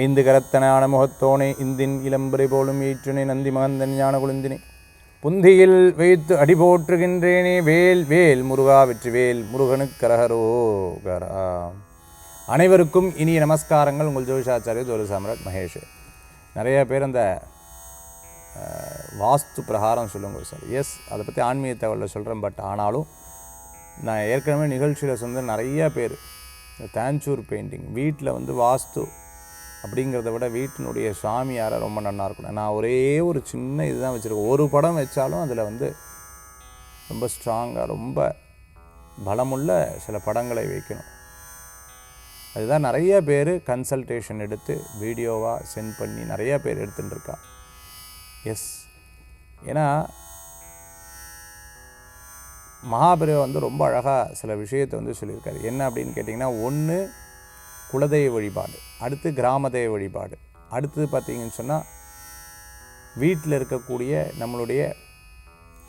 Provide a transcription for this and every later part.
ஐந்து கரத்தனான முகத்தோனே இந்தின் இளம்பரை போலும் ஈற்றுனை நந்தி மகந்தன் ஞான குழுந்தினே புந்தியில் வைத்து அடி போற்றுகின்றேனே வேல் வேல் முருகா வெற்றிவேல் முருகனுக்கரகரோகரா. அனைவருக்கும் இனிய நமஸ்காரங்கள். உங்கள் ஜோதிஷாச்சாரிய ஜோதி சாம்ராட் மகேஷ். நிறைய பேர் அந்த வாஸ்து பிரகாரம் சொல்லுங்க சார். எஸ், அதை பற்றி ஆன்மீக தகவலில் சொல்கிறேன். பட் ஆனாலும் நான் ஏற்கனவே நிகழ்ச்சியில் சொன்ன நிறைய பேர் இந்த தாஞ்சூர் பெயிண்டிங் வீட்டில் வந்து வாஸ்து அப்படிங்கிறத விட வீட்டினுடைய சாமியாரை ரொம்ப நல்லா இருக்கணும். நான் ஒரே ஒரு சின்ன இதுதான் வச்சுருக்கேன். ஒரு படம் வச்சாலும் அதில் வந்து ரொம்ப ஸ்ட்ராங்காக ரொம்ப பலமுள்ள சில படங்களை வைக்கணும். அதுதான் நிறைய பேர் கன்சல்டேஷன் எடுத்து வீடியோவாக சென்ட் பண்ணி நிறைய பேர் எடுத்துகிட்டு இருக்கா. எஸ், ஏன்னா மகாபெரிவா வந்து ரொம்ப அழகாக சில விஷயத்தை வந்து சொல்லியிருக்காரு. என்ன அப்படின்னு கேட்டிங்கன்னா, ஒன்று குலதெய்வ வழிபாடு, அடுத்து கிராமதெய்வ வழிபாடு, அடுத்தது பார்த்திங்கன்னு சொன்னால் வீட்டில் இருக்கக்கூடிய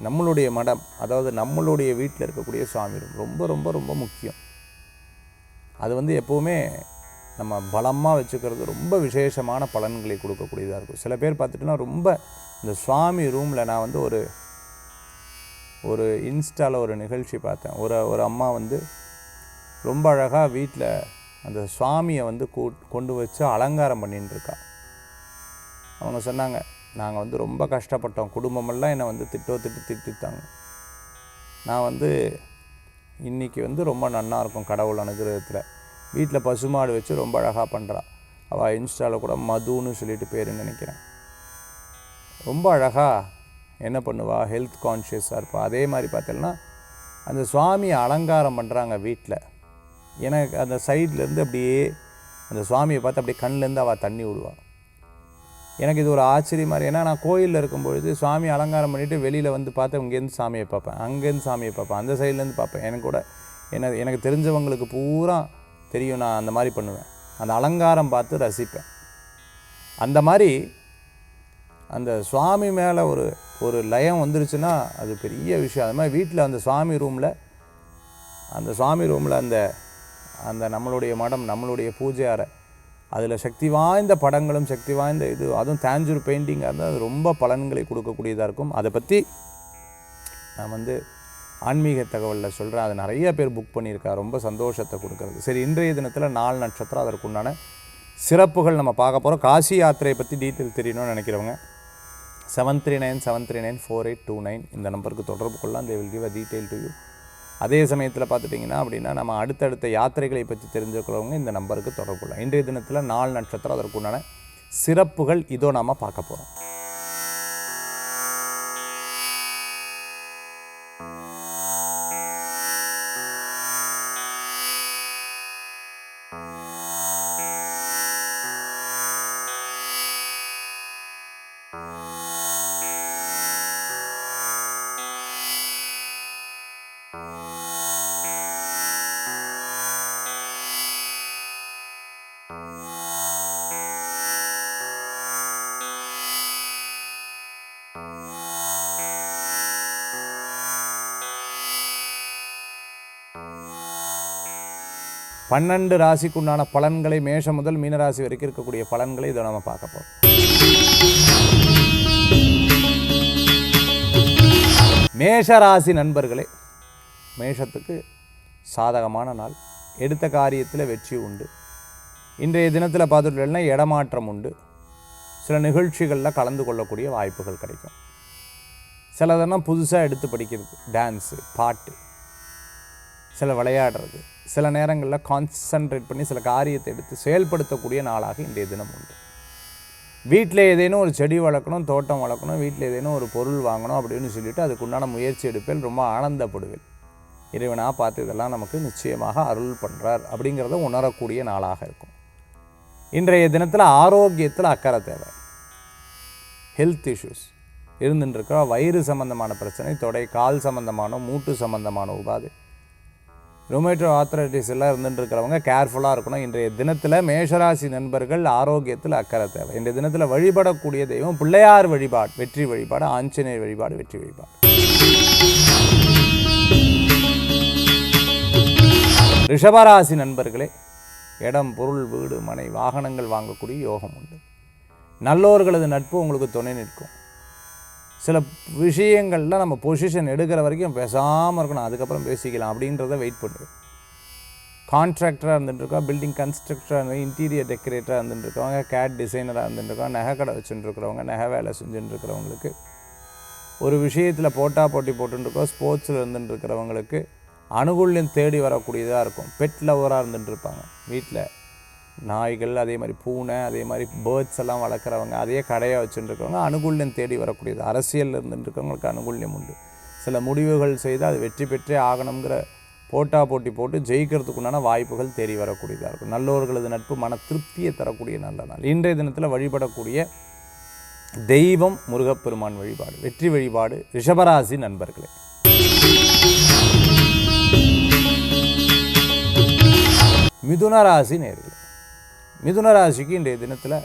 நம்மளுடைய மடம், அதாவது நம்மளுடைய வீட்டில் இருக்கக்கூடிய சுவாமி ரொம்ப ரொம்ப ரொம்ப முக்கியம். அது வந்து எப்போவுமே நம்ம பலமாக வச்சுக்கிறது ரொம்ப விசேஷமான பலன்களை கொடுக்கக்கூடியதாக இருக்கும். சில பேர் பார்த்துட்டுனா ரொம்ப இந்த சுவாமி ரூமில் நான் வந்து ஒரு இன்ஸ்டாவில் ஒரு நிகழ்ச்சி பார்த்தேன். ஒரு அம்மா வந்து ரொம்ப அழகாக வீட்டில் அந்த சுவாமியை வந்து கொண்டு வச்சு அலங்காரம் பண்ணின்னு இருக்கா. அவங்க சொன்னாங்க, நாங்கள் வந்து ரொம்ப கஷ்டப்பட்டோம், குடும்பமெல்லாம் என்னை வந்து திட்டித்தாங்க. நான் வந்து இன்றைக்கி வந்து ரொம்ப நன்னா இருக்கும் கடவுள் அனுகிரகத்தில். வீட்டில் பசுமாடு வச்சு ரொம்ப அழகாக பண்ணுறா. அவள் இன்ஸ்டாவில் கூட மதுன்னு சொல்லிட்டு பேருன்னு நினைக்கிறேன். ரொம்ப அழகாக என்ன பண்ணுவா, ஹெல்த் கான்ஷியஸாக இருப்பா. அதே மாதிரி பார்த்தீங்கன்னா அந்த சுவாமியை அலங்காரம் பண்ணுறாங்க வீட்டில். எனக்கு அந்த சைட்லேருந்து அப்படியே அந்த சுவாமியை பார்த்து அப்படியே கண்ணிலேருந்து அவள் தண்ணி விடுவாள். எனக்கு இது ஒரு ஆச்சரியமாக இருக்குது. ஏன்னா நான் கோயிலில் இருக்கும்பொழுது சுவாமி அலங்காரம் பண்ணிவிட்டு வெளியில் வந்து பார்த்து இங்கேருந்து சாமியை பார்ப்பேன், அங்கேருந்து சாமியை பார்ப்பேன், அந்த சைட்லேருந்து பார்ப்பேன். எனக்கு தெரிஞ்சவங்களுக்கு பூரா தெரியும், நான் அந்த மாதிரி பண்ணுவேன். அந்த அலங்காரம் பார்த்து ரசிப்பேன். அந்த மாதிரி அந்த சுவாமி மேலே ஒரு லயம் வந்துருச்சுன்னா அது பெரிய விஷயம். அது மாதிரி வீட்டில் அந்த சுவாமி ரூமில் அந்த நம்மளுடைய மடம், நம்மளுடைய பூஜை அறை, அதில் சக்தி வாய்ந்த படங்களும் சக்தி வாய்ந்த அதுவும் தாஞ்சூர் பெயிண்டிங்காக இருந்தால் அது ரொம்ப பலன்களை கொடுக்கக்கூடியதாக இருக்கும். அதை பற்றி நான் வந்து ஆன்மீக தகவலில் சொல்கிறேன். அது நிறைய பேர் புக் பண்ணியிருக்கா. ரொம்ப சந்தோஷத்தை கொடுக்குறது. சரி, இன்றைய தினத்தில் 4 நட்சத்திரம், அதற்குண்டான சிறப்புகள் நம்ம பார்க்க போகிறோம். காசி யாத்திரையை பற்றி டீட்டெயில் தெரியணும்னு நினைக்கிறவங்க 7397394829 இந்த நம்பருக்கு தொடர்பு கொள்ளலாம். they will give a detail to you. அதே சமயத்தில் பார்த்துட்டிங்கன்னா அப்படின்னா நம்ம அடுத்தடுத்த யாத்திரைகளை பற்றி தெரிஞ்சுக்கிறவங்க இந்த நம்பருக்கு தொடர்பு கொள்ளலாம். இன்றைய தினத்தில் 4 நட்சத்திரம், அதற்குண்டான சிறப்புகள் இதோ நாம் பார்க்க போகிறோம். பன்னெண்டு ராசிக்குண்டான பலன்களை மேஷம் முதல் மீனராசி வரைக்கும் இருக்கக்கூடிய பலன்களை இதை நம்ம பார்க்க போகிறோம். மேஷராசி நண்பர்களே, மேஷத்துக்கு சாதகமான நாள். எடுத்த காரியத்தில் வெற்றி உண்டு. இன்றைய தினத்தில் பார்த்துட்டோம்னா இடமாற்றம் உண்டு. சில நிகழ்ச்சிகளில் கலந்து கொள்ளக்கூடிய வாய்ப்புகள் கிடைக்கும். சிலதெல்லாம் புதுசாக எடுத்து படிக்கிறது, டான்ஸு, பாட்டு, சில விளையாடுறது, சில நேரங்களில் கான்சன்ட்ரேட் பண்ணி சில காரியத்தை எடுத்து செயல்படுத்தக்கூடிய நாளாக இன்றைய தினம் உண்டு. வீட்டில் ஏதேனும் ஒரு செடி வளர்க்கணும், தோட்டம் வளர்க்கணும், வீட்டில் ஏதேனும் ஒரு பொருள் வாங்கணும் அப்படின்னு சொல்லிவிட்டு அதுக்குண்டான முயற்சி எடுப்பேன். ரொம்ப ஆனந்தப்படுவேன். இறைவனாக பார்த்து இதெல்லாம் நமக்கு நிச்சயமாக அருள் பண்ணுறார் அப்படிங்கிறத உணரக்கூடிய நாளாக இருக்கும். இன்றைய தினத்தில் ஆரோக்கியத்தில் அக்கறை தேவை. ஹெல்த் இஷ்யூஸ் இருந்துட்டுருக்கா, வயிறு சம்பந்தமான பிரச்சனை, தொடை கால் சம்பந்தமான மூட்டு சம்பந்தமான உபாதை, ரொமேட்டோ ஆர்த்ரைட்டிஸ் எல்லாம் இருந்துட்டுருக்கிறவங்க கேர்ஃபுல்லாக இருக்கணும். இன்றைய தினத்தில் மேஷராசி நண்பர்கள் ஆரோக்கியத்தில் அக்கறை தேவை. இன்றைய தினத்தில் வழிபடக்கூடிய தெய்வம் பிள்ளையார் வழிபாடு வெற்றி வழிபாடு, ஆஞ்சநேயர் வழிபாடு வெற்றி வழிபாடு. ரிஷபராசி நண்பர்களே, இடம், பொருள், வீடு, மனை, வாகனங்கள் வாங்கக்கூடிய யோகம் உண்டு. நல்லோர்களது நட்பு உங்களுக்கு துணை நிற்கும். சில விஷயங்களில் நம்ம பொசிஷன் எடுக்கிற வரைக்கும் பேசாமல் இருக்கணும், அதுக்கப்புறம் பேசிக்கலாம் அப்படின்றத வெயிட் பண்ணுவேன். கான்ட்ராக்டராக இருந்துட்டுருக்கோம், பில்டிங் கன்ஸ்ட்ரக்டராக இருந்து, இன்டீரியர் டெக்கரேட்டராக இருந்துட்டுருக்கவங்க, கேட் டிசைனராக இருந்துட்டுருக்கோம், நகை கடை வச்சுட்டுருக்கிறவங்க, நகை வேலை செஞ்சுட்டுருக்கிறவங்களுக்கு, ஒரு விஷயத்தில் போட்டி போட்டுருக்கோம், ஸ்போர்ட்ஸில் இருந்துட்டுருக்கிறவங்களுக்கு அனுகூல்யம் தேடி வரக்கூடியதாக இருக்கும். பெட் லவராக இருந்துட்டுருப்பாங்க, வீட்டில் நாய்கள், அதே மாதிரி பூனை, அதே மாதிரி பேர்ட்ஸ் எல்லாம் வளர்க்குறவங்க, அதே கடையாக வச்சுட்டுருக்கவங்க அனுகூல்யம் தேடி வரக்கூடியது. அரசியலில் இருந்துட்டுருக்கவங்களுக்கு அனுகூல்யம் உண்டு. சில முடிவுகள் செய்து அது வெற்றி பெற்றே ஆகணுங்கிற போட்டி போட்டு ஜெயிக்கிறதுக்குண்டான வாய்ப்புகள் தேடி வரக்கூடியதாக இருக்கும். நல்லோர்களது நட்பு மன திருப்தியை தரக்கூடிய நல்ல நாள். இன்றைய தினத்தில் வழிபடக்கூடிய தெய்வம் முருகப்பெருமான் வழிபாடு, வெற்றி வழிபாடு. ரிஷபராசி நண்பர்களே, மிதுனராசி நேயர்களே, மிதுனராசிக்கு இன்றைய தினத்தில்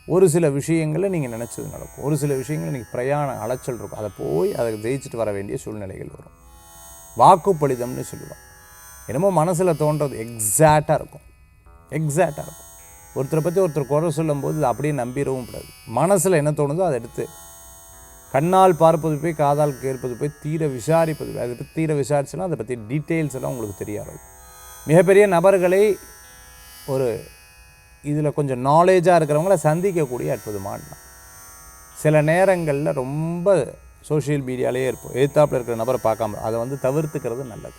ஒரு சில விஷயங்களை நீங்கள் நினச்சது நடக்கும். ஒரு சில விஷயங்கள் இன்றைக்கி பிரயாண அலைச்சல் இருக்கும், அதை போய் அதை ஜெயிச்சுட்டு வர வேண்டிய சூழ்நிலைகள் வரும். வாக்குப்பளிதம்னு சொல்லுவோம். என்னமோ மனசில் தோன்றது எக்ஸாக்டாக இருக்கும். ஒருத்தரை பற்றி ஒருத்தர் குறை சொல்லும்போது அதை அப்படியே நம்பிடவும் கூடாது. மனசில் என்ன தோணுதோ அதை எடுத்து கண்ணால் பார்ப்பது போய் காதால் கேட்பது போய் தீர விசாரிப்பது போய், அதை பற்றி தீர விசாரிச்சுன்னா அதை பற்றி டீட்டெயில்ஸ் எல்லாம் உங்களுக்கு தெரியாது. மிகப்பெரிய நபர்களை ஒரு இதில் கொஞ்சம் நாலேஜாக இருக்கிறவங்கள சந்திக்கக்கூடிய அற்புதமான நாள். சில நேரங்களில் ரொம்ப சோஷியல் மீடியாலே இருப்போம், எதிர்த்தாப்பில் இருக்கிற நபரை பார்க்காம அதை தவிர்த்துக்கிறது நல்லது.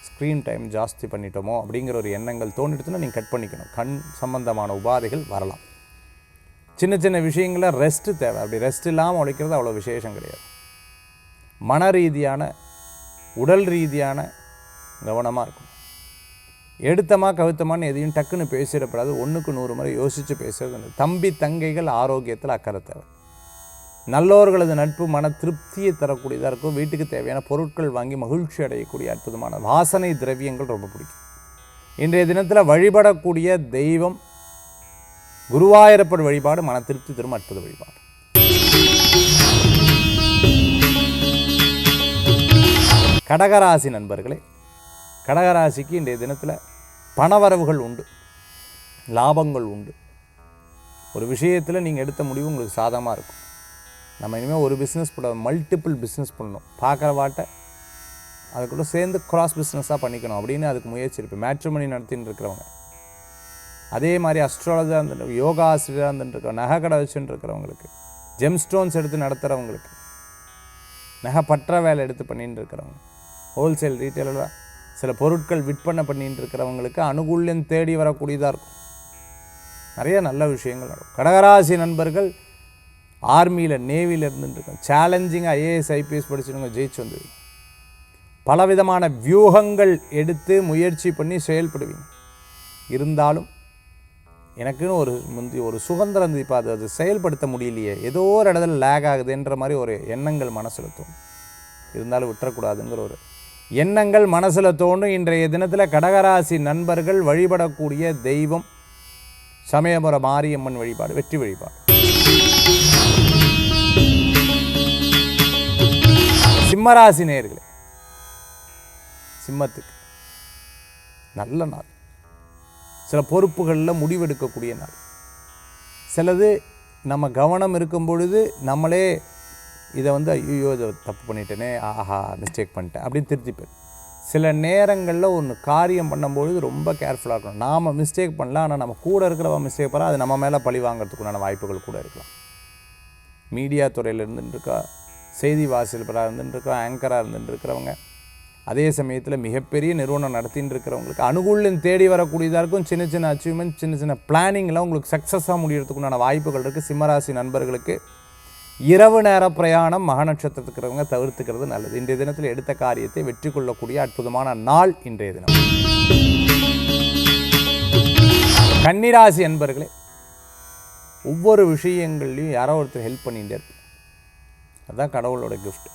ஸ்க்ரீன் டைம் ஜாஸ்தி பண்ணிட்டோமோ அப்படிங்கிற ஒரு எண்ணங்கள் தோணிடுச்சுன்னா நீங்கள் கட் பண்ணிக்கணும். கண் சம்பந்தமான உபாதைகள் வரலாம். சின்ன சின்ன விஷயங்களில் ரெஸ்ட்டு தேவை. அப்படி ரெஸ்ட் இல்லாமல் உழைக்கிறது அவ்வளோ விசேஷம் கிடையாது. மன ரீதியான உடல் ரீதியான கவனமாக இருக்கும். எடுத்தமா கவுத்தமான்னு எதையும் டக்குன்னு பேசிடப்படாது. 1க்கு 100 முறை யோசித்து பேசுறது. தம்பி தங்கைகள் ஆரோக்கியத்தில் அக்கறை தேவை. நல்லோர்களது நட்பு மன திருப்தியை தரக்கூடியதாக இருக்கும். வீட்டுக்கு தேவையான பொருட்கள் வாங்கி மகிழ்ச்சி அடையக்கூடிய அற்புதமான வாசனை திரவியங்கள் ரொம்ப பிடிக்கும். இன்றைய தினத்தில் வழிபடக்கூடிய தெய்வம் குருவாயூரப்பர் வழிபாடு, மன திருப்தி தரும் அற்புத வழிபாடு. கடகராசி நண்பர்களே, கடகராசிக்கு இன்றைய தினத்தில் பணவரவுகள் உண்டு, லாபங்கள் உண்டு. ஒரு விஷயத்தில் நீங்கள் எடுத்த முடிவு உங்களுக்கு சாதகமாக இருக்கும். நம்ம இனிமேல் ஒரு பிஸ்னஸ் பண்ண மல்டிபிள் பிஸ்னஸ் பண்ணணும், பார்க்குற வாட்டை அதுக்குள்ளே சேர்ந்து கிராஸ் பிஸ்னஸாக பண்ணிக்கணும் அப்படின்னு அதுக்கு முயற்சி இருப்பேன். மேட்ரிமோனி நடத்தின்னு இருக்கிறவங்க, அதே மாதிரி அஸ்ட்ராலஜாக இருந்துட்டு யோகா ஆசிரியராக இருந்துட்டு நகை கடை வச்சுட்டு இருக்கிறவங்களுக்கு, ஜெம் ஸ்டோன்ஸ் எடுத்து நடத்துகிறவங்களுக்கு, நகை பற்ற வேலை எடுத்து பண்ணிட்டு இருக்கிறவங்க, ஹோல்சேல் ரீட்டெயிலராக சில பொருட்கள் விற்பனை பண்ணிட்டு இருக்கிறவங்களுக்கு அனுகூல்யம் தேடி வரக்கூடியதாக இருக்கும். நிறைய நல்ல விஷயங்கள் நடக்கும். கடகராசி நண்பர்கள் ஆர்மியில் நேவியில் இருந்துட்டுருக்கோம், சேலஞ்சிங்காக ஐஏஎஸ் ஐபிஎஸ் படிச்சுருங்க, ஜெயிச்சு வந்துடுவீங்க. பலவிதமான வியூகங்கள் எடுத்து முயற்சி பண்ணி செயல்படுவீங்க. இருந்தாலும் எனக்குன்னு ஒரு சுதந்திரம் இருந்து இப்போ அது செயல்படுத்த முடியலையே, ஏதோ ஒரு இடத்துல லேக் ஆகுதுன்ற மாதிரி ஒரு எண்ணங்கள் மனசில் தோணும். இருந்தாலும் விட்டுறக்கூடாதுங்கிற ஒரு எண்ணங்கள் மனசில் தோணும். இன்றைய தினத்தில் கடகராசி நண்பர்கள் வழிபடக்கூடிய தெய்வம் சமயபுர மாரியம்மன் வழிபாடு, வெற்றி வழிபாடு. சிம்மராசி நேயர்களே, சிம்மத்துக்கு நல்ல நாள். சில பொறுப்புகளில் முடிவெடுக்கக்கூடிய நாள். சிலது நம்ம கவனம் இருக்கும் பொழுது நம்மளே இதை ஐயோ இதை தப்பு பண்ணிட்டேனே, ஆஹா மிஸ்டேக் பண்ணிட்டேன் அப்படின்னு திருத்திப்பேன். சில நேரங்களில் ஒன்று காரியம் பண்ணும்பொழுது ரொம்ப கேர்ஃபுல்லாக இருக்கணும். நாம் மிஸ்டேக் பண்ணலாம், ஆனால் நம்ம கூட இருக்கிறவங்க மிஸ்டேக் பண்ணலாம், அது நம்ம மேலே பழி வாங்கிறதுக்குண்டான வாய்ப்புகள் கூட இருக்கலாம். மீடியா துறையில் இருந்துட்டுருக்கா, செய்தி வாசிப்பராக இருந்துட்டுருக்கா, ஆங்கராக இருந்துட்டுருக்கிறவங்க, அதே சமயத்தில் மிகப்பெரிய நிறுவனம் நடத்தின்னு இருக்கிறவங்களுக்கு அனுகூல்யம் தேடி வரக்கூடியதாக இருக்கும். சின்ன சின்ன அச்சீவ்மெண்ட், சின்ன சின்ன பிளானிங்லாம் உங்களுக்கு சக்ஸஸாக முடியறதுக்குண்டான வாய்ப்புகள் இருக்குது. சிம்மராசி நண்பர்களுக்கு இரவு நேர பிரயாணம் மக நட்சத்திரத்துக்கு இருக்கிறவங்க தவிர்த்துக்கிறது நல்லது. இன்றைய தினத்தில் எடுத்த காரியத்தை வெற்றி கொள்ளக்கூடிய அற்புதமான நாள் இன்றைய தினம். கன்னிராசி அன்பர்களே, ஒவ்வொரு விஷயங்கள்லையும் யாரோ ஒருத்தர் ஹெல்ப் பண்ணிகிட்டே இருப்போம். அதுதான் கடவுளோட கிஃப்ட்.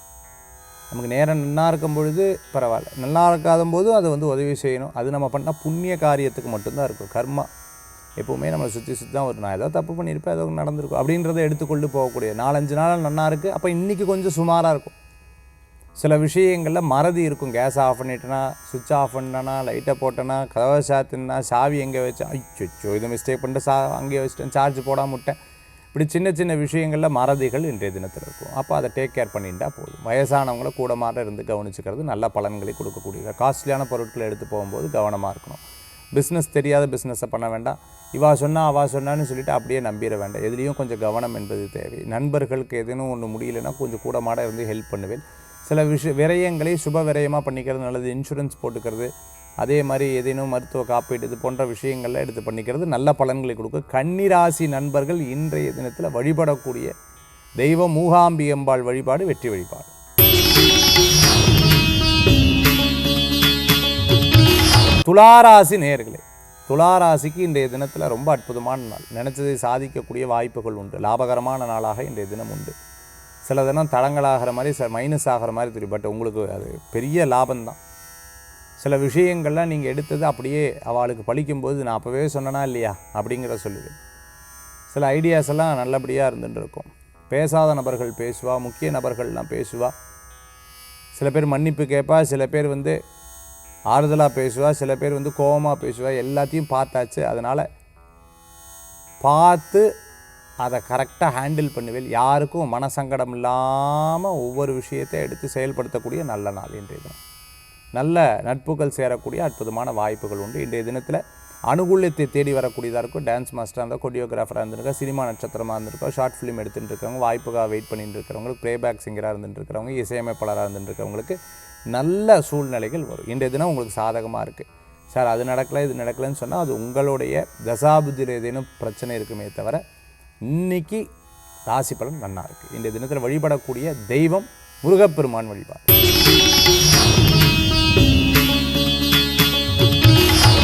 நமக்கு நேரம் நல்லா இருக்கும் பொழுது பரவாயில்ல, நல்லா இருக்காத போது அதை உதவி செய்யணும். அது நம்ம பண்ணால் புண்ணிய காரியத்துக்கு மட்டும்தான் இருக்கும். கர்மா எப்போவுமே நம்மளை சுற்றி தான் வரும். நான் ஏதோ தப்பு பண்ணியிருப்பேன், ஏதோ நடந்திருக்கும் அப்படின்றத எடுத்துக்கொண்டு போகக்கூடிய 4-5 நாள் நல்லா இருக்குது, அப்போ இன்றைக்கி கொஞ்சம் சுமாராக இருக்கும். சில விஷயங்களில் மறதி இருக்கும். கேஸ் ஆஃப் பண்ணிட்டேனா, சுவிட்ச் ஆஃப் பண்ணனா, லைட்டை போட்டேனா, கதவை சாத்தினா, சாவி எங்கே வச்சேன், அச்சோ இது மிஸ்டேக் பண்ணிட்டு அங்கேயே வச்சுட்டேன், சார்ஜ் போடாமல் விட்டேன். இப்படி சின்ன சின்ன விஷயங்களில் மறதிகள் இன்றைய தினத்தில் இருக்கும். அப்போ அதை டேக் கேர் பண்ணிட்டா போதும். வயசானவங்கள கூடமாட இருந்து கவனிச்சுக்கிறது நல்ல பலன்களை கொடுக்கக்கூடியது. காஸ்ட்லியான பொருட்களை எடுத்து போகும்போது கவனமாக இருக்கணும். பிஸ்னஸ் தெரியாத பிஸ்னஸை பண்ண வேண்டாம். இவா சொன்னா அவா சொன்னான்னு சொல்லிவிட்டு அப்படியே நம்பிட வேண்டாம். எதுலேயும் கொஞ்சம் கவனம் என்பது தேவை. நண்பர்களுக்கு எதுவும் ஒன்று முடியலைன்னா கொஞ்சம் கூடமாட இருந்து ஹெல்ப் பண்ணுவேன். சில விரயங்களை சுப விரயமாக பண்ணிக்கிறது நல்லது. இன்சூரன்ஸ் போட்டுக்கிறது, அதே மாதிரி ஏதேனும் மருத்துவ காப்பீடு இது போன்ற விஷயங்களில் எடுத்து பண்ணிக்கிறது நல்ல பலன்களை கொடுக்கும். கன்னிராசி நண்பர்கள் இன்றைய தினத்தில் வழிபடக்கூடிய தெய்வம் மூகாம்பியம்பாள் வழிபாடு வெற்றி வழிபாடு. துளாராசி நேயர்களே, துளாராசிக்கு இன்றைய தினத்தில் ரொம்ப அற்புதமான நாள். நினச்சதை சாதிக்கக்கூடிய வாய்ப்புகள் உண்டு. லாபகரமான நாளாக இன்றைய தினம் உண்டு. சில தினம் தடங்களாகிற மாதிரி மைனஸ் ஆகிற மாதிரி தெரியும். பட் உங்களுக்கு அது பெரிய லாபம்தான். சில விஷயங்கள்லாம் நீங்கள் எடுத்தது அப்படியே அவளுக்கு பழிக்கும்போது நான் அப்போவே சொன்னனா இல்லையா அப்படிங்கிற சொல்லுவேன். சில ஐடியாஸ் எல்லாம் நல்லபடியாக இருந்துட்டு இருக்கும். பேசாத நபர்கள் பேசுவா, முக்கிய நபர்கள்லாம் பேசுவா. சில பேர் மன்னிப்பு கேட்பா, சில பேர் ஆறுதலாக பேசுவா, சில பேர் கோபமாக பேசுவா. எல்லாத்தையும் பார்த்தாச்சு. அதனால் பார்த்து அதை கரெக்டாக ஹேண்டில் பண்ணுவேன். யாருக்கும் மனசங்கடம் இல்லாமல் ஒவ்வொரு விஷயத்தை எடுத்து செயல்படுத்தக்கூடிய நல்ல நாள் இன்றைய தினம். நல்ல நட்புகள் சேரக்கூடிய அற்புதமான வாய்ப்புகள் உண்டு. இன்றைய தினத்தில் அனுகூலத்தை தேடி வரக்கூடியதாக இருக்கும். டான்ஸ் மாஸ்டராக இருந்தால், கொரியோகிராஃபராக இருந்திருக்கா, சினிமா நட்சத்திரமாக இருந்திருக்கா, ஷார்ட் ஃபிலிம் எடுத்துகிட்டு இருக்கிறவங்க, வாய்ப்புக்காக வெயிட் பண்ணிட்டு இருக்கிறவங்களுக்கு, ப்ளேபேக் சிங்கராக இருந்துட்டு இருக்கிறவங்க, இசையமைப்பாளராக இருந்துட்டு இருக்கிறவங்களுக்கு நல்ல சூழ்நிலைகள் வரும். இன்றைய தினம் உங்களுக்கு சாதகமாக இருக்குது. சார் அது நடக்கலை இது நடக்கலைன்னு சொன்னால் அது உங்களுடைய தசாபுத்தியில் ஏதேனும் பிரச்சனை இருக்குமே தவிர இன்னைக்கு ராசி பலன் நன்னா இருக்குது. இன்றைய தினத்தில் வழிபடக்கூடிய தெய்வம் முருகப்பெருமான் வழிபாடு.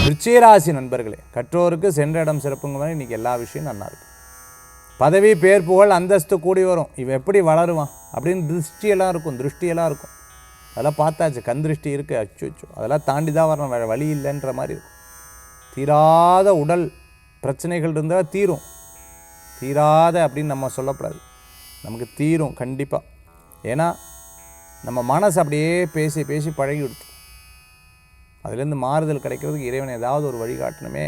விருச்சிகராசி நண்பர்களே, கற்றோருக்கு சென்ற இடம் சிறப்புங்க மாதிரி இன்றைக்கி எல்லா விஷயம் நல்லா இருக்குது. பதவி பேர் புகழ் அந்தஸ்து கூடி வரும். இவன் எப்படி வளருவான் அப்படின்னு திருஷ்டியெல்லாம் இருக்கும். அதெல்லாம் பார்த்தாச்சு. கண் திருஷ்டி இருக்குது, அச்சோ அதெல்லாம் தாண்டி தான் வரணும், வேறு வழி இல்லைன்ற மாதிரி இருக்கும். தீராத உடல் பிரச்சனைகள் இருந்தால் தீராத அப்படின்னு நம்ம சொல்லக்கூடாது. நமக்கு தீரும் கண்டிப்பாக. ஏன்னா நம்ம மனசு அப்படியே பேசி பேசி பழகி விடுத்து. அதுலேருந்து மாறுதல் கிடைக்கிறதுக்கு இறைவன் ஏதாவது ஒரு வழிகாட்டணுமே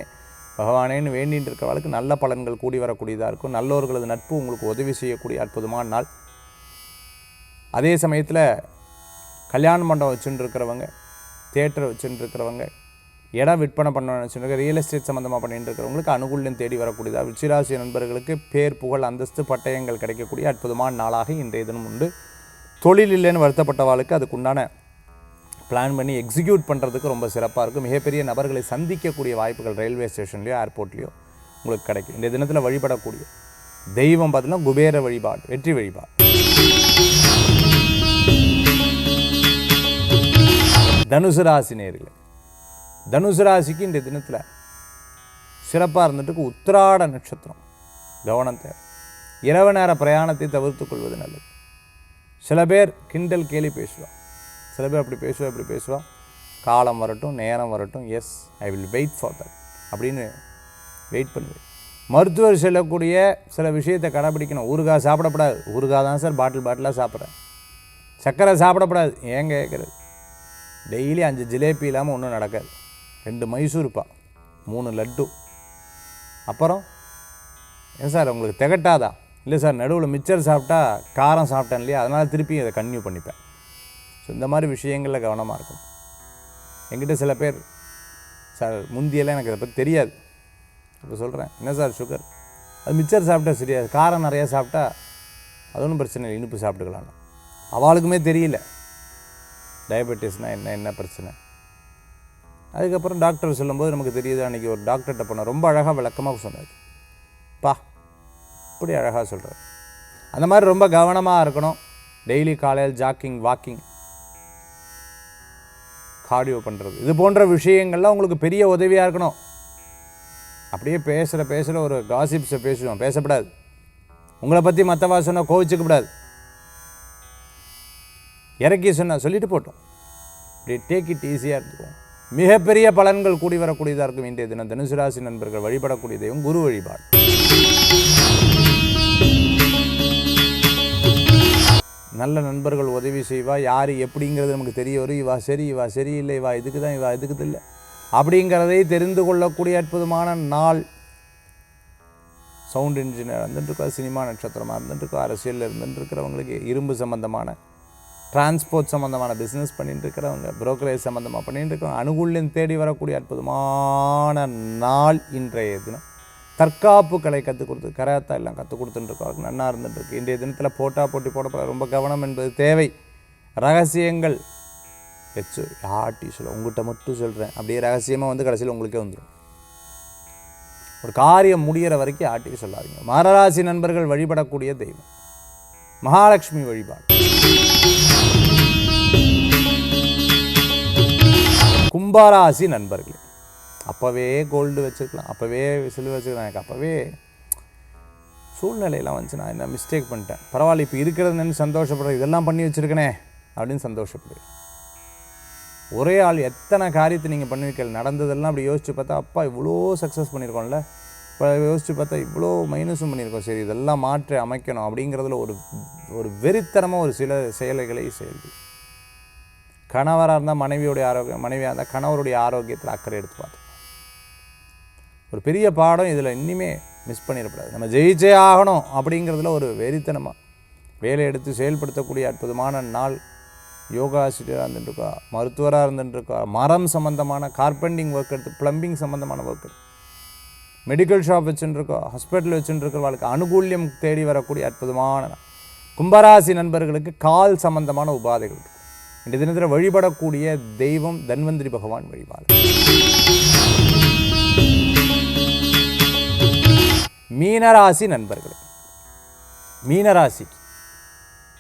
பகவானேன்னு வேண்டின்னு இருக்கிறவளுக்கு நல்ல பலன்கள் கூடி வரக்கூடியதாக இருக்கும். நல்லவர்களது நட்பு உங்களுக்கு உதவி செய்யக்கூடிய அற்புதமான நாள். அதே சமயத்தில் கல்யாண மண்டபம் வச்சுட்டு இருக்கிறவங்க, தியேட்டர் வச்சுட்டு இருக்கிறவங்க, இடம் விற்பனை பண்ண வச்சுருக்க, ரியல் எஸ்டேட் சம்மந்தமாக பண்ணிட்டு இருக்கிறவங்களுக்கு அனுகூல்யம் தேடி வரக்கூடியதாக. விருச்சிகராசி நண்பர்களுக்கு பேர் புகழ் அந்தஸ்து பட்டயங்கள் கிடைக்கக்கூடிய அற்புதமான நாளாக இன்றைய தினம் உண்டு. தொழில் இல்லைன்னு வருத்தப்பட்டவாளுக்கு அதுக்குண்டான பிளான் பண்ணி எக்ஸிக்யூட் பண்ணுறதுக்கு ரொம்ப சிறப்பாக இருக்கும். மிகப்பெரிய நபர்களை சந்திக்கக்கூடிய வாய்ப்புகள் ரயில்வே ஸ்டேஷன்லையோ ஏர்போர்ட்லேயோ உங்களுக்கு கிடைக்கும். இந்த தினத்தில் வழிபடக்கூடிய தெய்வம் பார்த்தீங்கன்னா குபேர வழிபாடு வெற்றி வழிபாடு. தனுசு ராசி நேயர்களே, தனுசு ராசிக்கு இந்த தினத்தில் சிறப்பாக இருந்துட்டு உத்திராட நட்சத்திரம். கவனம் தேவை. இரவு நேர பிரயாணத்தை தவிர்த்து கொள்வது நல்லது. சில பேர் கிண்டல் கேலி பேசுவாள், சில பேர் அப்படி பேசுவா இப்படி பேசுவா. காலம் வரட்டும், நேரம் வரட்டும், yes I will wait for that அப்படின்னு வெயிட் பண்ணுவேன். மருத்துவர் சொல்லக்கூடிய சில விஷயத்தை கடைப்பிடிக்கணும். ஊறுகாய் சாப்பிடக்கூடாது. ஊறுகாய் தான் சார் பாட்டிலாக சாப்பிட்றேன். சர்க்கரை சாப்பிடக்கூடாது. ஏங்க கேட்குறது? டெய்லி 5 ஜிலேபி இல்லாமல் ஒன்றும் நடக்காது. 2 மைசூர்பா, 3 லட்டு. அப்புறம் ஏன் சார் உங்களுக்கு திகட்டாதா? இல்லை சார் நடுவில் மிச்சர் சாப்பிட்டா காரம் சாப்பிட்டேன் இல்லையா, அதனால் திருப்பி அதை கன்டினியூ பண்ணிப்பேன். ஸோ இந்த மாதிரி விஷயங்களில் கவனமாக இருக்கும். என்கிட்ட சில பேர் சார் முந்தியெல்லாம் எனக்கு இதை பற்றி தெரியாது, இப்போ சொல்கிறேன் என்ன சார் சுகர், அது மிச்சர் சாப்பிட்டா சரியாது, காரம் நிறையா சாப்பிட்டா அது ஒன்றும் பிரச்சனை இல்லை, இனிப்பு சாப்பிட்டுக்கலாம். அவளுக்குமே தெரியல டயபெட்டிஸ்னால் என்ன பிரச்சனை. அதுக்கப்புறம் டாக்டர் சொல்லும்போது நமக்கு தெரியுது. அன்றைக்கி ஒரு டாக்டர்கிட்ட போனோம், ரொம்ப அழகாக விளக்கமாக சொன்னார். இப்படி அழகாக சொல்கிறார். அந்த மாதிரி ரொம்ப கவனமாக இருக்கணும். டெய்லி காலையில் ஜாக்கிங், வாக்கிங், கார்டியோ பண்ணுறது, இது போன்ற விஷயங்கள்லாம் உங்களுக்கு பெரிய உதவியாக இருக்கணும். அப்படியே பேசுகிற ஒரு காசிப்ஸை பேசக்கூடாது. உங்களை பற்றி மற்றவா சொன்னால் கோவிச்சுக்கப்படாது. இறக்கி சொன்னால் சொல்லிட்டு போட்டோம். இப்படி டேக் இட் ஈஸியாக இருந்துக்கும். மிகப்பெரிய பலன்கள் கூடி வரக்கூடியதாக இருக்கும். இன்றைய தினம் தனுசு ராசி நண்பர்கள் வழிபடக்கூடிய தெய்வம் குரு வழிபாடு. நல்ல நண்பர்கள் உதவி செய்வா, யார் எப்படிங்கிறது நமக்கு தெரிய வரும். இவா சரி, இவா சரியில்லை, இவா இதுக்கு தான், இவா இதுக்கு இல்லை அப்படிங்கிறதை தெரிந்து கொள்ளக்கூடிய அற்புதமான நாள். சவுண்ட் இன்ஜினியர் இருந்துட்டுருக்கா, சினிமா நட்சத்திரமாக இருந்துட்டுருக்கா, அரசியலில் இருந்துட்டுருக்கிறவங்களுக்கு, இரும்பு சம்மந்தமான டிரான்ஸ்போர்ட் சம்மந்தமான பிஸ்னஸ் பண்ணிட்டு இருக்கிறவங்க, புரோக்கரேஜ் சம்மந்தமாக பண்ணிட்டு இருக்கிறவங்க, அனுகூல்யம் தேடி வரக்கூடிய அற்புதமான நாள் இன்றைய தினம். தற்காப்பு கலை கற்றுக் கொடுத்து கராத்தா எல்லாம் கற்றுக் கொடுத்துட்டுருக்கவங்க நன்னா இருந்துட்டுருக்கு. இன்றைய தினத்தில் போட்டி போடப்பட ரொம்ப கவனம் என்பது தேவை. ரகசியங்கள் வச்சு யார்ட்டி சொல்ல, உங்கள்கிட்ட மட்டும் சொல்கிறேன் அப்படியே ரகசியமாக வந்து கடைசியில் உங்களுக்கே வந்துடும். ஒரு காரியம் முடிகிற வரைக்கும் யார்ட்டையும் சொல்லாதீங்க. மகராசி நண்பர்கள் வழிபடக்கூடிய தெய்வம் மகாலட்சுமி வழிபாடு. கும்பராசி நண்பர்களே, அப்போவே கோல்டு வச்சுருக்கலாம், அப்போவே சில்வர் வச்சுக்கலாம், எனக்கு அப்போவே சூழ்நிலையெல்லாம் வந்துச்சு, நான் என்ன மிஸ்டேக் பண்ணிட்டேன், பரவாயில்ல இப்போ இருக்கிறதுன்னு சந்தோஷப்படுறேன், இதெல்லாம் பண்ணி வச்சுருக்கனே அப்படின்னு சந்தோஷப்படுறேன். ஒரே ஆள் எத்தனை காரியத்தை நீங்கள் பண்ணுவீர்கள், நடந்ததெல்லாம் அப்படி யோசித்து பார்த்தா அப்பா இவ்வளோ சக்ஸஸ் பண்ணியிருக்கோம்ல, இப்போ யோசித்து பார்த்தா இவ்வளோ மைனஸும் பண்ணியிருக்கோம், சரி இதெல்லாம் மாற்றி அமைக்கணும் அப்படிங்கிறதுல ஒரு வெறித்தனமாக ஒரு சில செயல்களை செயல்படும். கணவராக இருந்தால் மனைவியோடைய ஆரோக்கியம், மனைவியாக இருந்தால் கணவருடைய ஆரோக்கியத்தில் அக்கறை எடுத்து பார்த்தோம். ஒரு பெரிய பாடம் இதில் இன்னுமே மிஸ் பண்ணிடக்கூடாது. நம்ம ஜெயிச்சே ஆகணும் அப்படிங்கிறதுல ஒரு வெறித்தனமாக வேலை எடுத்து செயல்படுத்தக்கூடிய அற்புதமான நாள். யோகா ஆசிரியராக இருந்துட்டுருக்கா, மருத்துவராக இருந்துட்டுருக்கா, மரம் சம்மந்தமான கார்பெண்டிங் ஒர்க் எடுத்து ப்ளம்பிங் சம்மந்தமான ஒர்க் எடுத்து, மெடிக்கல் ஷாப் வச்சுட்டுருக்கா, ஹாஸ்பிட்டல் வச்சுட்டுருக்கிறவர்களுக்கு அனுகூல்யம் தேடி வரக்கூடிய அற்புதமான நாள். கும்பராசி நண்பர்களுக்கு கால் சம்பந்தமான உபாதைகள் இருக்கும். இந்த தினத்தில் வழிபடக்கூடிய தெய்வம் தன்வந்திரி பகவான் வழிபாடு. மீனராசி நண்பர்களே, மீனராசி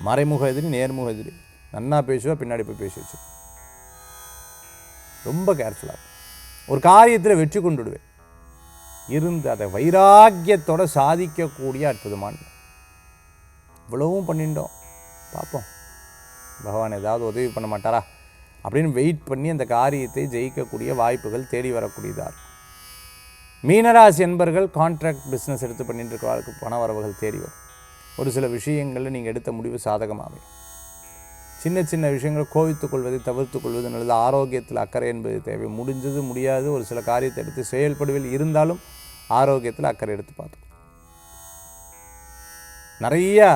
மறைமுக எதிரி நேர்முக எதிரி, நன்னா பேசுவா, பின்னாடி போய் பேசி வச்சு ரொம்ப கேர்ஃபுல்லாக ஒரு காரியத்தில் வெற்றி கொண்டுடுவேன் இருந்து அதை வைராக்கியத்தோடு சாதிக்கக்கூடிய அற்புதமான. இவ்வளவும் பண்ணிட்டோம், பார்ப்போம் பகவான் ஏதாவது உதவி பண்ண மாட்டாரா அப்படின்னு வெயிட் பண்ணி அந்த காரியத்தை ஜெயிக்கக்கூடிய வாய்ப்புகள் தேடி வரக்கூடியதாக இருக்கும். மீனராசி என்பர்கள் கான்ட்ராக்ட் பிஸ்னஸ் எடுத்து பண்ணிட்டு இருக்கிறவர்களுக்கு பண வரவுகள் தேடி வரும். ஒரு சில விஷயங்களில் நீங்கள் எடுத்த முடிவு சாதகமாகும். சின்ன சின்ன விஷயங்கள் கோவித்துக் கொள்வதை தவிர்த்து கொள்வது நல்லது. ஆரோக்கியத்தில் அக்கறை என்பது தேவை. முடிஞ்சது முடியாது ஒரு சில காரியத்தை எடுத்து செயல்படுவில் இருந்தாலும் ஆரோக்கியத்தில் அக்கறை எடுத்து பார்த்தோம். நிறையா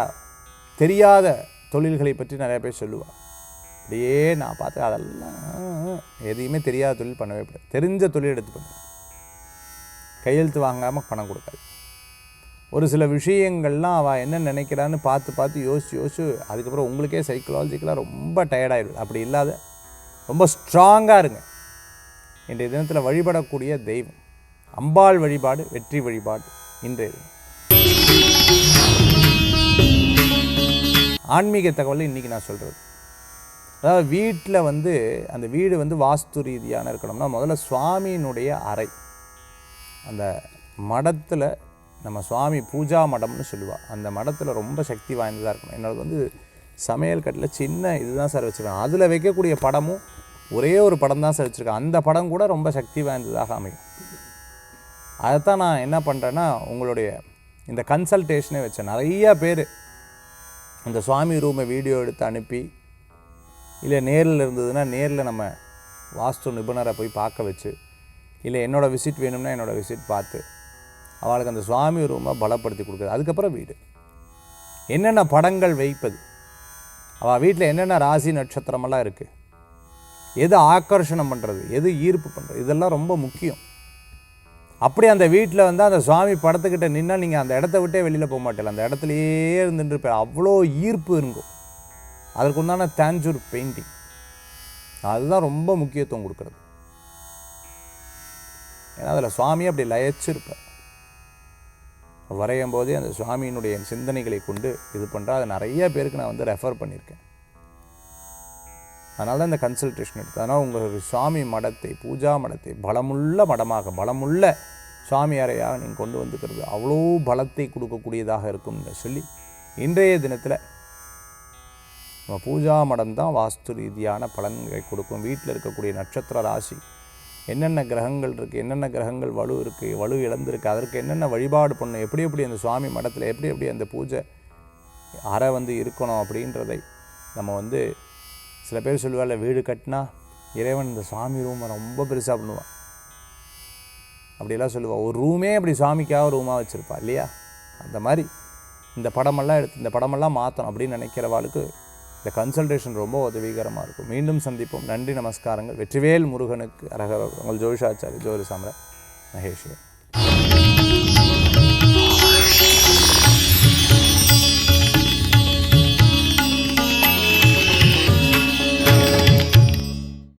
தெரியாத தொழில்களை பற்றி நிறைய பேர் சொல்லுவாள். அப்படியே நான் பார்த்து அதெல்லாம் எதையுமே தெரியாத தொழில் பண்ணவே கூடாது. தெரிஞ்ச தொழில் எடுத்து பண்ணுவேன். கையெழுத்து வாங்காமல் பணம் கொடுக்காது. ஒரு சில விஷயங்கள்லாம் அவள் என்ன நினைக்கிறான்னு பார்த்து யோசிச்சு அதுக்கப்புறம் உங்களுக்கே சைக்கலாஜிக்கலாக ரொம்ப டயர்டாயிடுது. அப்படி இல்லாத ரொம்ப ஸ்ட்ராங்காக இருங்க. இன்றைய தினத்தில் வழிபடக்கூடிய தெய்வம் அம்பாள் வழிபாடு, வெற்றி வழிபாடு. இன்றைய தினம் ஆன்மீக தகவல் இன்றைக்கி நான் சொல்கிறது, அதாவது வீட்டில் அந்த வீடு வாஸ்து ரீதியான இருக்கணும்னா முதல்ல சுவாமியினுடைய அறை, அந்த மடத்தில் நம்ம சுவாமி பூஜா மடம்னு சொல்லுவாள், அந்த மடத்தில் ரொம்ப சக்தி வாய்ந்ததாக இருக்கணும். என்னோட சமையல் கட்டில் சின்ன இதுதான் சார் வச்சுருக்கேன், அதில் வைக்கக்கூடிய படமும் ஒரே ஒரு படம் தான் சார் வச்சுருக்கேன், அந்த படம் கூட ரொம்ப சக்தி வாய்ந்ததாக அமையும். அதைத்தான் நான் என்ன பண்ணுறேன்னா உங்களுடைய இந்த கன்சல்டேஷனே வச்சேன். நிறையா பேர் அந்த சுவாமி ரூமை வீடியோ எடுத்து அனுப்பி, இல்லை நேரில் இருந்ததுன்னா நேரில் நம்ம வாஸ்து நிபுணரை போய் பார்க்க வச்சு, இல்லை என்னோடய விசிட் வேணும்னா என்னோடய விசிட் பார்த்து அவளுக்கு அந்த சுவாமி ரூமை பலப்படுத்தி கொடுக்குறது. அதுக்கப்புறம் வீடு என்னென்ன படங்கள் வைப்பது, அவள் வீட்டில் என்னென்ன ராசி நட்சத்திரமெல்லாம் இருக்குது, எது ஆக்கர்ஷணம் பண்ணுறது, எது ஈர்ப்பு பண்ணுறது, இதெல்லாம் ரொம்ப முக்கியம். அப்படி அந்த வீட்டில் அந்த சுவாமி படத்துக்கிட்ட நின்னால் நீங்கள் அந்த இடத்த விட்டே வெளியில் போக மாட்டேன், அந்த இடத்துலையே இருந்துட்டு அவ்வளோ ஈர்ப்பு இருக்கும். அதற்கு உண்டான தேஞ்சூர் பெயிண்டிங் அதுதான் ரொம்ப முக்கியத்துவம் கொடுக்குறது. ஏன்னா அதில் சுவாமி அப்படி லயச்சிருப்பார். வரையும் போதே அந்த சுவாமியினுடைய சிந்தனைகளை கொண்டு இது பண்ணுறா. அதை நிறைய பேருக்கு நான் ரெஃபர் பண்ணியிருக்கேன். அதனால தான் இந்த கன்சல்டேஷன் எடுத்து. அதனால் உங்கள் சுவாமி மடத்தை, பூஜா மடத்தை பலமுள்ள மடமாக, பலமுள்ள சுவாமி அறையாக நீங்கள் கொண்டு வந்துக்கிறது அவ்வளோ பலத்தை கொடுக்கக்கூடியதாக இருக்கும்னு சொல்லி இன்றைய தினத்தில் நம்ம பூஜா மடம் தான் வாஸ்து ரீதியான பலன்களை கொடுக்கும். வீட்டில் இருக்கக்கூடிய நட்சத்திர ராசி, என்னென்ன கிரகங்கள் இருக்குது, என்னென்ன கிரகங்கள் வலு இருக்குது, வலு இழந்திருக்கு, அதற்கு என்னென்ன வழிபாடு பண்ணணும், எப்படி அந்த சுவாமி மடத்தில் எப்படி அந்த பூஜை அறை வந்து இருக்கணும் அப்படின்றதை நம்ம வந்து சில பேர் சொல்லுவாள், வீடு கட்டினா இறைவன் இந்த சாமி ரூமை ரொம்ப பெருசாக பண்ணுவான் அப்படிலாம் சொல்லுவாள். ஒரு ரூமே அப்படி சாமிக்காக ரூமாக வச்சுருப்பா இல்லையா? அந்த மாதிரி இந்த படமெல்லாம் எடுத்து இந்த படமெல்லாம் மாற்றணும் அப்படின்னு நினைக்கிறவாளுக்கு இந்த கன்சல்டேஷன் ரொம்ப உதவிகரமாக இருக்கும். மீண்டும் சந்திப்போம். நன்றி, நமஸ்காரங்கள். வெற்றிவேல் முருகனுக்கு அரகர. உங்கள் ஜோதிஷாச்சாரி ஜோதிட சாம்ராட் மகேஷ்.